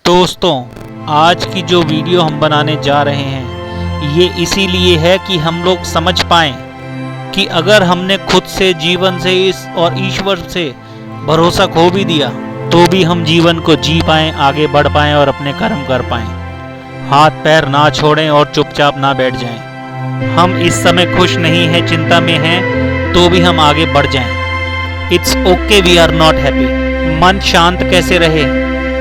दोस्तों, आज की जो वीडियो हम बनाने जा रहे हैं ये इसीलिए है कि हम लोग समझ पाएं कि अगर हमने खुद से, जीवन से और ईश्वर से भरोसा खो भी दिया तो भी हम जीवन को जी पाएं, आगे बढ़ पाएं और अपने कर्म कर पाएं। हाथ पैर ना छोड़ें और चुपचाप ना बैठ जाएं। हम इस समय खुश नहीं हैं, चिंता में हैं, तो भी हम आगे बढ़ जाएं। It's okay we are not happy. मन शांत कैसे रहे,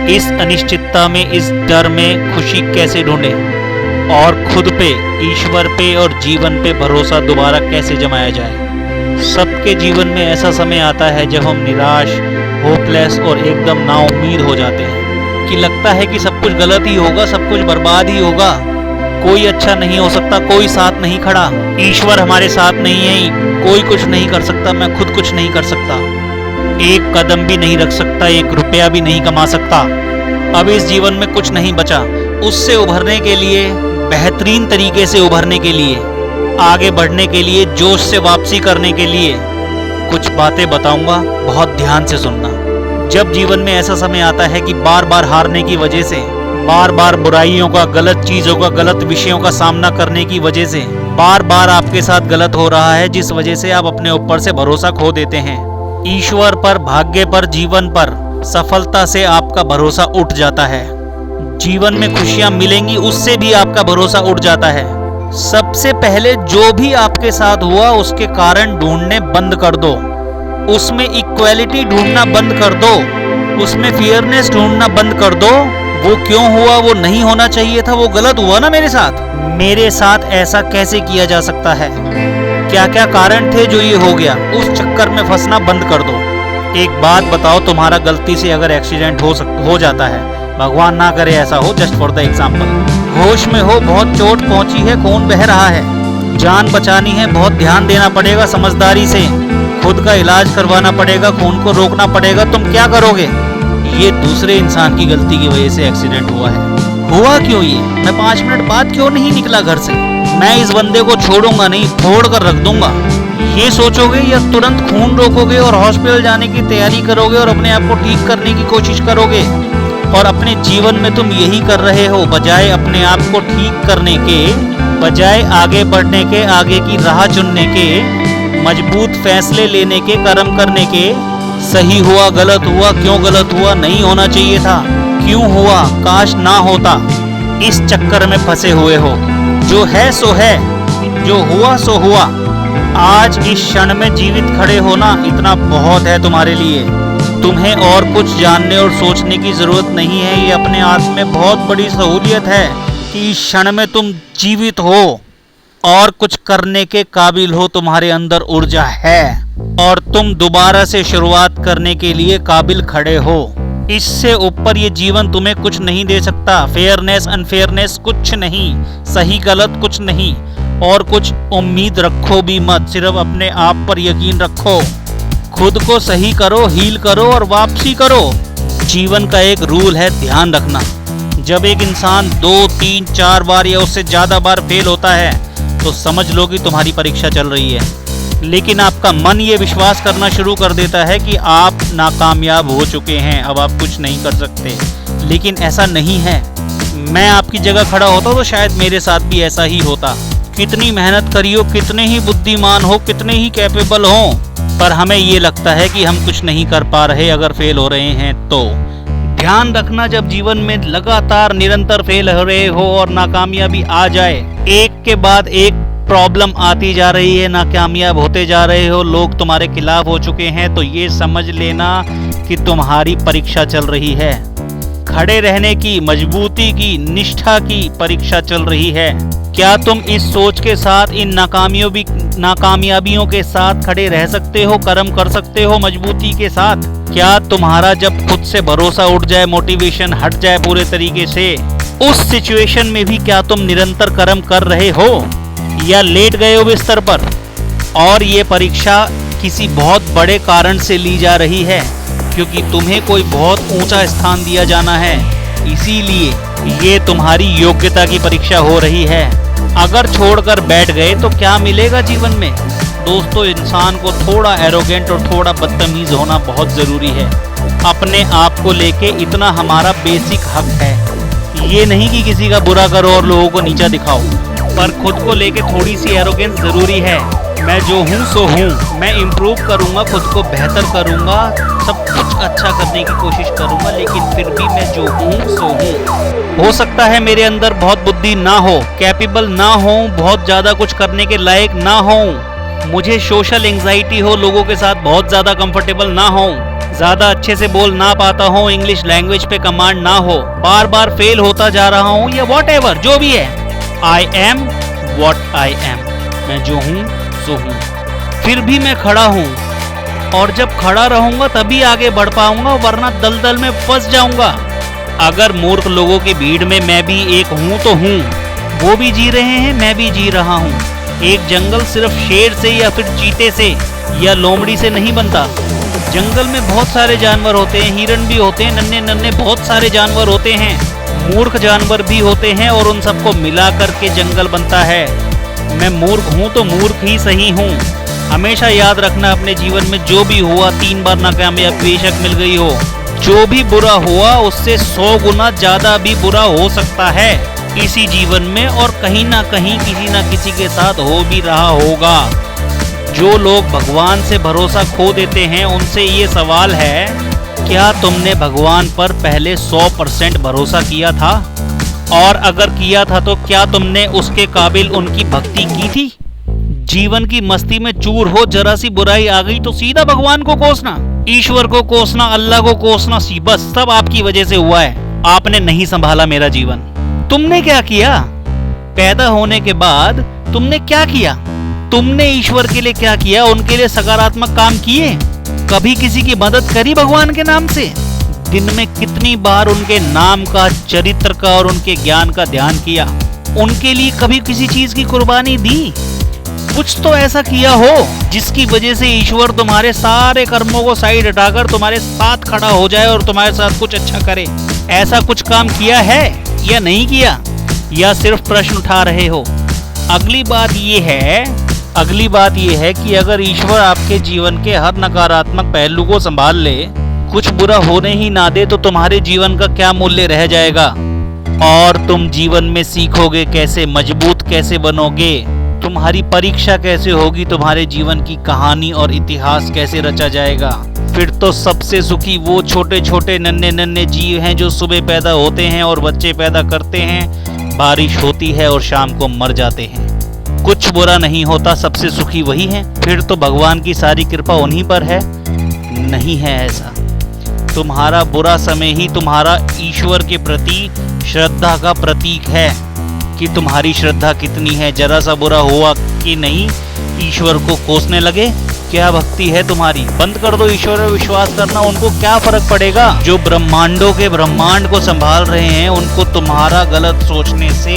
इस अनिश्चितता में, इस डर में खुशी कैसे ढूंढे और खुद पे, ईश्वर पे और जीवन पे भरोसा दोबारा कैसे जमाया जाए। सबके जीवन में ऐसा समय आता है जब हम निराश, होपलेस और एकदम नाउम्मीद हो जाते हैं कि लगता है कि सब कुछ गलत ही होगा, सब कुछ बर्बाद ही होगा, कोई अच्छा नहीं हो सकता, कोई साथ नहीं खड़ा, ईश्वर हमारे साथ नहीं है, कोई कुछ नहीं कर सकता, मैं खुद कुछ नहीं कर सकता, एक कदम भी नहीं रख सकता, एक रुपया भी नहीं कमा सकता, अब इस जीवन में कुछ नहीं बचा। उससे उभरने के लिए, बेहतरीन तरीके से उभरने के लिए, आगे बढ़ने के लिए, जोश से वापसी करने के लिए कुछ बातें बताऊंगा, बहुत ध्यान से सुनना। जब जीवन में ऐसा समय आता है कि बार बार हारने की वजह से, बार बार बुराइयों का, गलत चीजों का, गलत विषयों का सामना करने की वजह से बार बार आपके साथ गलत हो रहा है, जिस वजह से आप अपने ऊपर से भरोसा खो देते हैं, ईश्वर पर, भाग्य पर, जीवन पर, सफलता से आपका भरोसा उठ जाता है। जीवन में खुशियां मिलेंगी, उससे भी आपका भरोसा उठ जाता है। सबसे पहले जो भी आपके साथ हुआ उसके कारण ढूंढने बंद कर दो, उसमें इक्वालिटी ढूंढना बंद कर दो, उसमें फेयरनेस ढूंढना बंद कर दो। वो क्यों हुआ, वो नहीं होना चाहिए था, वो गलत हुआ ना मेरे साथ ऐसा कैसे किया जा सकता है, क्या क्या कारण थे जो ये हो गया, उस चक्कर में फंसना बंद कर दो। एक बात बताओ, तुम्हारा गलती से अगर एक्सीडेंट हो जाता है, भगवान ना करे ऐसा हो, जस्ट फॉर द एग्जाम्पल, होश में हो, बहुत चोट पहुंची है, खून बह रहा है, जान बचानी है, बहुत ध्यान देना पड़ेगा, समझदारी से खुद का इलाज करवाना पड़ेगा, खून को रोकना पड़ेगा, तुम क्या करोगे? ये दूसरे इंसान की गलती की वजह से एक्सीडेंट हुआ है। हुआ क्यों ये? मैं 5 मिनट बाद क्यों नहीं निकला घर से? मैं इस बंदे को छोड़ूंगा नहीं, फोड़ कर रख दूंगा, ये सोचोगे या तुरंत खून रोकोगे और हॉस्पिटल जाने की तैयारी करोगे और अपने आप को ठीक करने की कोशिश करोगे? और अपने जीवन में तुम यही कर रहे हो, बजाय अपने आप को ठीक करने के, बजाय आगे बढ़ने के, आगे की राह चुनने के, मजबूत फैसले लेने के, कर्म करने के। सही हुआ, गलत हुआ, क्यों गलत हुआ, नहीं होना चाहिए था, क्यों हुआ, काश ना होता, इस चक्कर में फंसे हुए हो। जो है सो है, जो हुआ सो हुआ। आज इस क्षण में जीवित खड़े होना इतना बहुत है तुम्हारे लिए। तुम्हें और कुछ जानने और सोचने की जरूरत नहीं है। ये अपने आप में बहुत बड़ी सहूलियत है कि इस क्षण में तुम जीवित हो और कुछ करने के काबिल हो, तुम्हारे अंदर ऊर्जा है और तुम दोबारा से शुरुआत करने के लिए काबिल खड़े हो। इससे ऊपर ये जीवन तुम्हें कुछ नहीं दे सकता। फेयरनेस, अनफेयरनेस कुछ नहीं, सही गलत कुछ नहीं, और कुछ उम्मीद रखो भी मत, सिर्फ अपने आप पर यकीन रखो, खुद को सही करो, हील करो और वापसी करो। जीवन का एक रूल है, ध्यान रखना, जब एक इंसान 2, 3, 4 बार या उससे ज्यादा बार फेल होता है तो समझ लो कि तुम्हारी परीक्षा चल रही है। लेकिन आपका मन ये विश्वास करना शुरू कर देता है कि आप नाकामयाब हो चुके हैं, अब आप कुछ नहीं कर सकते। लेकिन ऐसा नहीं है। मैं आपकी जगह खड़ा होता तो शायद मेरे साथ भी ऐसा ही होता। कितनी मेहनत करियो, कितने ही बुद्धिमान हो, कितने ही कैपेबल हो, पर हमें ये लगता है कि हम कुछ नहीं कर पा रहे अगर फेल हो रहे हैं तो। ध्यान रखना, जब जीवन में लगातार निरंतर फेल हो रहे हो और नाकामयाबी आ जाए, एक के बाद एक प्रॉब्लम आती जा रही है, नाकामयाब होते जा रहे हो, लोग तुम्हारे खिलाफ हो चुके हैं, तो ये समझ लेना कि तुम्हारी परीक्षा चल रही है। खड़े रहने की, मजबूती की, निष्ठा की परीक्षा चल रही है। क्या तुम इस सोच के साथ, इन नाकामयाबियों के साथ खड़े रह सकते हो, कर्म कर सकते हो मजबूती के साथ? क्या तुम्हारा जब खुद से भरोसा उठ जाए, मोटिवेशन हट जाए पूरे तरीके से, उस सिचुएशन में भी क्या तुम निरंतर कर्म कर रहे हो या लेट गए हो बिस्तर पर? और ये परीक्षा किसी बहुत बड़े कारण से ली जा रही है, क्योंकि तुम्हें कोई बहुत ऊंचा स्थान दिया जाना है, इसीलिए ये तुम्हारी योग्यता की परीक्षा हो रही है। अगर छोड़कर बैठ गए तो क्या मिलेगा जीवन में? दोस्तों, इंसान को थोड़ा एरोगेंट और थोड़ा बदतमीज होना बहुत जरूरी है। अपने आप को लेके इतना हमारा बेसिक हक है। ये नहीं कि किसी का बुरा करो और लोगों को नीचा दिखाओ, पर खुद को लेके थोड़ी सी एरोगेंस जरूरी है। मैं जो हूँ सो हूँ, मैं इम्प्रूव करूँगा, खुद को बेहतर करूँगा, सब कुछ अच्छा करने की कोशिश करूँगा, लेकिन फिर भी मैं जो हूँ सो हूँ। हो सकता है मेरे अंदर बहुत बुद्धि ना हो, कैपेबल ना हो, बहुत ज़्यादा कुछ करने के लायक ना हो, मुझे सोशल एंग्जाइटी हो, लोगों के साथ बहुत ज़्यादा कंफर्टेबल ना हो, ज़्यादा अच्छे से बोल ना पाता हूँ, इंग्लिश लैंग्वेज पे कमांड ना हो, बार बार फेल होता जा रहा हूँ, या व्हाटएवर जो भी है। I am what I am, मैं जो हूँ सो हूँ। फिर भी मैं खड़ा हूँ, और जब खड़ा रहूंगा तभी आगे बढ़ पाऊंगा, वरना दलदल में फंस जाऊंगा। अगर मूर्ख लोगों की भीड़ में मैं भी एक हूँ तो हूँ, वो भी जी रहे हैं, मैं भी जी रहा हूँ। एक जंगल सिर्फ शेर से या फिर चीते से या लोमड़ी से नहीं बनता। जंगल में बहुत सारे जानवर होते हैं, हिरन भी होते हैं, नन्हे नन्हे बहुत सारे जानवर होते हैं, मूर्ख जानवर भी होते हैं, और उन सबको मिला करके जंगल बनता है। मैं मूर्ख हूँ तो मूर्ख ही सही हूँ। हमेशा याद रखना, अपने जीवन में जो भी हुआ 3 बार नाकामयाबी बेशक मिल गई हो, जो भी बुरा हुआ उससे 100 गुना ज्यादा भी बुरा हो सकता है इसी जीवन में, और कहीं ना कहीं किसी ना किसी के साथ हो भी रहा होगा। जो लोग भगवान से भरोसा खो देते हैं, उनसे ये सवाल है, क्या तुमने भगवान पर पहले 100% भरोसा किया था? और अगर किया था तो क्या तुमने उसके काबिल उनकी भक्ति की थी? जीवन की मस्ती में चूर हो, जरा सी बुराई आ गई तो सीधा भगवान को कोसना, ईश्वर को कोसना, अल्लाह को कोसना, बस सब आपकी वजह से हुआ है। आपने नहीं संभाला मेरा जीवन। तुमने क्या किया? पैदा होने के बाद तुमने क्या किया? तुमने ईश्वर के लिए क्या किया? उनके लिए सकारात्मक काम किए? कभी किसी की मदद करी भगवान के नाम से? दिन में कितनी बार उनके नाम का, चरित्र का और उनके ज्ञान का ध्यान किया? उनके लिए कभी किसी चीज की कुर्बानी दी? कुछ तो ऐसा किया हो जिसकी वजह से ईश्वर तुम्हारे सारे कर्मों को साइड हटाकर तुम्हारे साथ खड़ा हो जाए और तुम्हारे साथ कुछ अच्छा करे। ऐसा कुछ काम किया है या नहीं किया, या सिर्फ प्रश्न उठा रहे हो? अगली बात ये है कि अगर ईश्वर आपके जीवन के हर नकारात्मक पहलू को संभाल ले, कुछ बुरा होने ही ना दे, तो तुम्हारे जीवन का क्या मूल्य रह जाएगा? और तुम जीवन में सीखोगे कैसे, मजबूत कैसे बनोगे, तुम्हारी परीक्षा कैसे होगी, तुम्हारे जीवन की कहानी और इतिहास कैसे रचा जाएगा? फिर तो सबसे सुखी वो छोटे छोटे नन्हे नन्हे जीव हैं जो सुबह पैदा होते हैं और बच्चे पैदा करते हैं, बारिश होती है और शाम को मर जाते हैं। कुछ बुरा नहीं होता, सबसे सुखी वही है। फिर तो भगवान की सारी कृपा उन्हीं पर है। नहीं है ऐसा। तुम्हारा बुरा समय ही तुम्हारा ईश्वर के प्रति श्रद्धा का प्रतीक है कि तुम्हारी श्रद्धा कितनी है। जरा सा बुरा हुआ कि नहीं ईश्वर को कोसने लगे, क्या भक्ति है तुम्हारी? बंद कर दो ईश्वर पर विश्वास करना, उनको क्या फर्क पड़ेगा? जो ब्रह्मांडों के ब्रह्मांड को संभाल रहे हैं, उनको तुम्हारा गलत सोचने से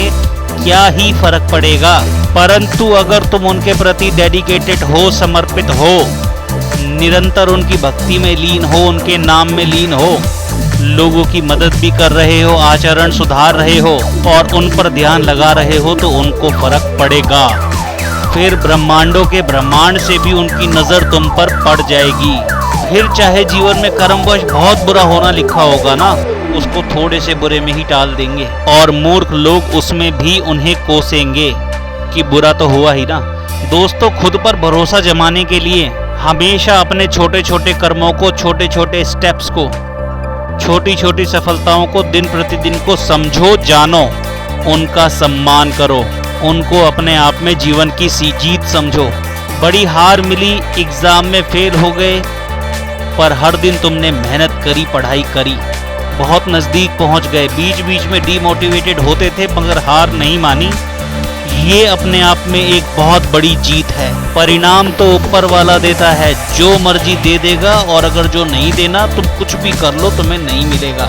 क्या ही फर्क पड़ेगा? परंतु अगर तुम उनके प्रति डेडिकेटेड हो, समर्पित हो, निरंतर उनकी भक्ति में लीन हो, उनके नाम में लीन हो, लोगों की मदद भी कर रहे हो, आचरण सुधार रहे हो और उन पर ध्यान लगा रहे हो, तो उनको फर्क पड़ेगा। फिर ब्रह्मांडों के ब्रह्मांड से भी उनकी नजर तुम पर पड़ जाएगी। फिर चाहे जीवन में कर्मवश बहुत बुरा होना लिखा होगा ना, उसको थोड़े से बुरे में ही टाल देंगे, और मूर्ख लोग उसमें भी उन्हें कोसेंगे कि बुरा तो हुआ ही ना। दोस्तों, खुद पर भरोसा जमाने के लिए हमेशा अपने छोटे छोटे कर्मों को, छोटे छोटे स्टेप्स को, छोटी छोटी सफलताओं को, दिन प्रतिदिन को समझो, जानो, उनका सम्मान करो, उनको अपने आप में जीवन की सी जीत समझो। बड़ी हार मिली, एग्जाम में फेल हो गए, पर हर दिन तुमने मेहनत करी, पढ़ाई करी, बहुत नज़दीक पहुंच गए। बीच बीच में डीमोटिवेटेड होते थे मगर हार नहीं मानी। ये अपने आप में एक बहुत बड़ी जीत है। परिणाम तो ऊपर वाला देता है, जो मर्जी दे देगा, और अगर जो नहीं देना, तुम कुछ भी कर लो, तुम्हें नहीं मिलेगा।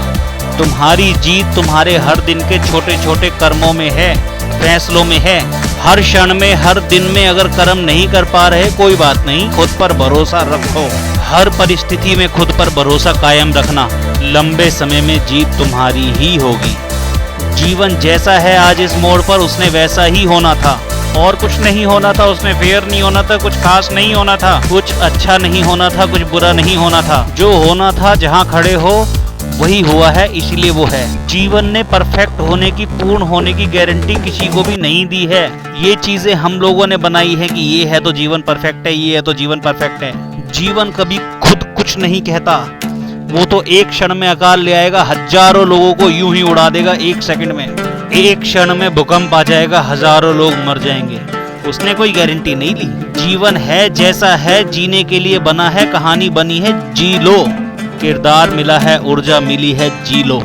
तुम्हारी जीत तुम्हारे हर दिन के छोटे छोटे कर्मों में है, फैसलों में है। हर क्षण में, हर दिन में अगर कर्म नहीं कर पा रहे, कोई बात नहीं, खुद पर भरोसा रखो। हर परिस्थिति में खुद पर भरोसा कायम रखना, लंबे समय में जीत तुम्हारी ही होगी। जीवन जैसा है आज इस मोड़ पर, उसने वैसा ही होना था। और कुछ नहीं होना था उसमें, फेयर नहीं होना था, कुछ खास नहीं होना था, कुछ अच्छा नहीं होना था, कुछ बुरा नहीं होना था। जो होना था, जहाँ खड़े हो वही हुआ है, इसीलिए वो है। जीवन ने परफेक्ट होने की, पूर्ण होने की गारंटी किसी को भी नहीं दी है। ये चीजें हम लोगों ने बनाई है कि ये है तो जीवन परफेक्ट है, ये है तो जीवन परफेक्ट है। जीवन कभी खुद कुछ नहीं कहता, वो तो एक क्षण में अकाल ले आएगा, हजारों लोगों को यूं ही उड़ा देगा एक सेकंड में। एक क्षण में भूकंप आ जाएगा, हजारों लोग मर जाएंगे, उसने कोई गारंटी नहीं ली। जीवन है जैसा है, जीने के लिए बना है, कहानी बनी है, जी लो। किरदार मिला है, ऊर्जा मिली है, जी लो।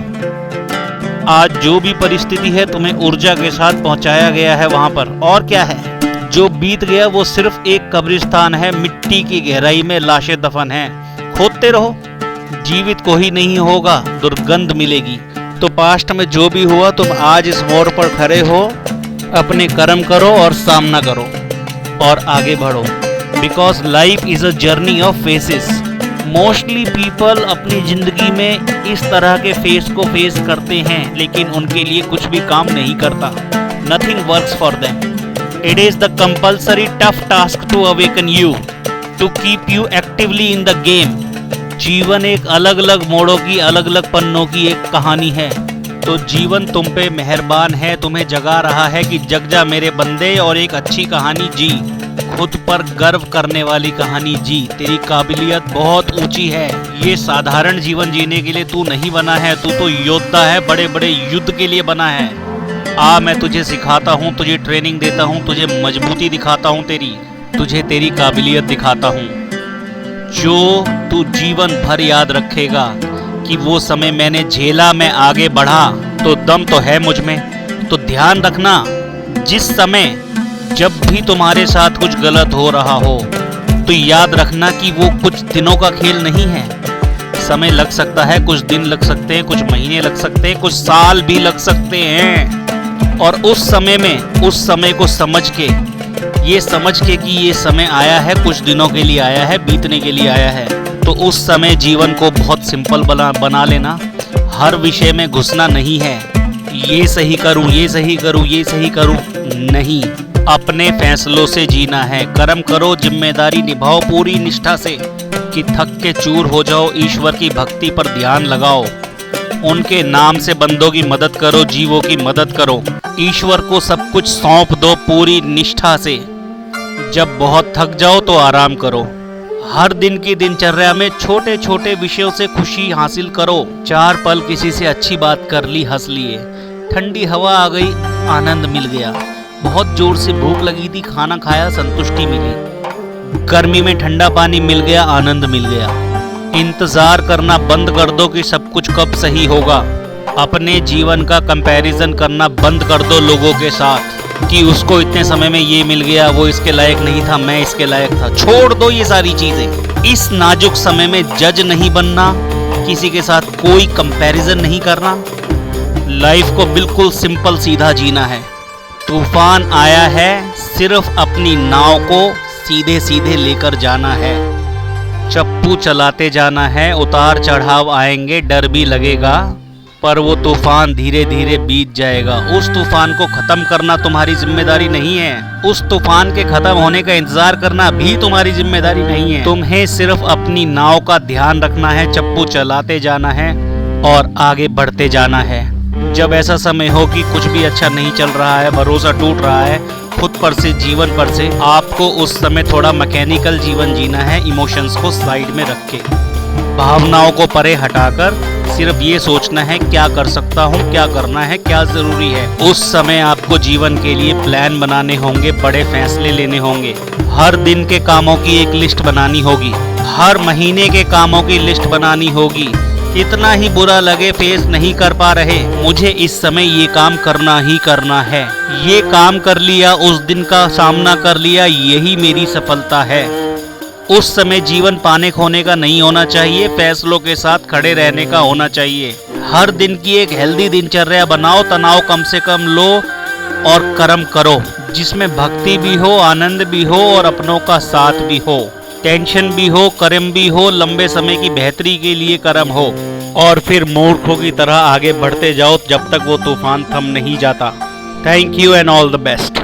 आज जो भी परिस्थिति है, तुम्हें ऊर्जा के साथ पहुंचाया गया है वहां पर, और क्या है। जो बीत गया वो सिर्फ एक कब्रिस्तान है, मिट्टी की गहराई में लाशें दफन हैं। खोदते रहो, जीवित को ही नहीं होगा, दुर्गंध मिलेगी। तो पास्ट में जो भी हुआ, तुम आज इस मोड़ पर खड़े हो, अपने कर्म करो और सामना करो और आगे बढ़ो। Because life is a journey of faces. Mostly people अपनी जिंदगी में इस तरह के फेस को फेस करते हैं, लेकिन उनके लिए कुछ भी काम नहीं करता। Nothing works for them. It is the compulsory tough task to awaken you, to keep you actively in the game. जीवन एक अलग अलग मोड़ों की, अलग अलग पन्नों की एक कहानी है। तो जीवन तुम पे मेहरबान है, तुम्हें जगा रहा है कि जग जा मेरे बंदे, और एक अच्छी कहानी जी, खुद पर गर्व करने वाली कहानी जी। तेरी काबिलियत बहुत ऊंची है। ये साधारण जीवन जीने के लिए तू नहीं बना है, तू तो योद्धा है, बड़े बड़े युद्ध के लिए बना है। आ, मैं तुझे सिखाता हूँ, तुझे ट्रेनिंग देता हूँ, तुझे मजबूती दिखाता हूँ, तुझे तेरी काबिलियत दिखाता हूँ, जो तू जीवन भर याद रखेगा कि वो समय मैंने झेला, मैं आगे बढ़ा, तो दम तो है मुझ में। तो ध्यान रखना, जिस समय जब भी तुम्हारे साथ कुछ गलत हो रहा हो, तो याद रखना कि वो कुछ दिनों का खेल नहीं है। समय लग सकता है, कुछ दिन लग सकते हैं, कुछ महीने लग सकते हैं, कुछ साल भी लग सकते हैं। और उस समय में, उस समय को समझ के, ये समझ के कि ये समय आया है, कुछ दिनों के लिए आया है, बीतने के लिए आया है, तो उस समय जीवन को बहुत सिंपल बना लेना। हर विषय में घुसना नहीं है, ये सही करूं, ये सही करूं, ये सही करूं, नहीं। अपने फैसलों से जीना है। कर्म करो, जिम्मेदारी निभाओ पूरी निष्ठा से, कि थक के चूर हो जाओ। ईश्वर की भक्ति पर ध्यान लगाओ, उनके नाम से बंदों की मदद करो, जीवों की मदद करो। ईश्वर को सब कुछ सौंप दो पूरी निष्ठा से। जब बहुत थक जाओ तो आराम करो। हर दिन की दिनचर्या में छोटे छोटे विषयों से खुशी हासिल करो। 4 पल किसी से अच्छी बात कर ली, हंस लिए। ठंडी हवा आ गई, आनंद मिल गया। बहुत जोर से भूख लगी थी, खाना खाया, संतुष्टि मिली। गर्मी में ठंडा पानी मिल गया, आनंद मिल गया। इंतजार करना बंद कर दो कि सब कुछ कब सही होगा। अपने जीवन का कंपैरिजन करना बंद कर दो लोगों के साथ, कि उसको इतने समय में ये मिल गया, वो इसके लायक नहीं था, मैं इसके लायक था। छोड़ दो ये सारी चीजें। इस नाजुक समय में जज नहीं बनना, किसी के साथ कोई कंपैरिजन नहीं करना। लाइफ को बिल्कुल सिंपल सीधा जीना है। तूफान आया है, सिर्फ अपनी नाव को सीधे सीधे लेकर जाना है। चप्पू चलाते जाना है, उतार चढ़ाव आएंगे, डर भी लगेगा, पर वो तूफान धीरे धीरे बीत जाएगा। उस तूफान को खत्म करना तुम्हारी जिम्मेदारी नहीं है। उस तूफान के खत्म होने का इंतजार करना भी तुम्हारी जिम्मेदारी नहीं है। तुम्हें सिर्फ अपनी नाव का ध्यान रखना है, चप्पू चलाते जाना है और आगे बढ़ते जाना है। जब ऐसा समय हो कि कुछ भी अच्छा नहीं चल रहा है, भरोसा टूट रहा है खुद पर से, जीवन पर से, आपको उस समय थोड़ा मैकेनिकल जीवन जीना है, इमोशंस को साइड में रख के, भावनाओं को परे हटाकर सिर्फ ये सोचना है क्या कर सकता हूँ, क्या करना है, क्या जरूरी है। उस समय आपको जीवन के लिए प्लान बनाने होंगे, बड़े फैसले लेने होंगे। हर दिन के कामों की एक लिस्ट बनानी होगी, हर महीने के कामों की लिस्ट बनानी होगी। कितना ही बुरा लगे, फेस नहीं कर पा रहे, मुझे इस समय ये काम करना ही करना है। ये काम कर लिया, उस दिन का सामना कर लिया, यही मेरी सफलता है। उस समय जीवन पाने खोने का नहीं होना चाहिए, फैसलों के साथ खड़े रहने का होना चाहिए। हर दिन की एक हेल्दी दिनचर्या बनाओ, तनाव कम से कम लो और कर्म करो, जिसमें भक्ति भी हो, आनंद भी हो और अपनों का साथ भी हो। टेंशन भी हो, कर्म भी हो, लंबे समय की बेहतरी के लिए कर्म हो, और फिर मूर्खों की तरह आगे बढ़ते जाओ जब तक वो तूफान थम नहीं जाता। Thank you and all the best.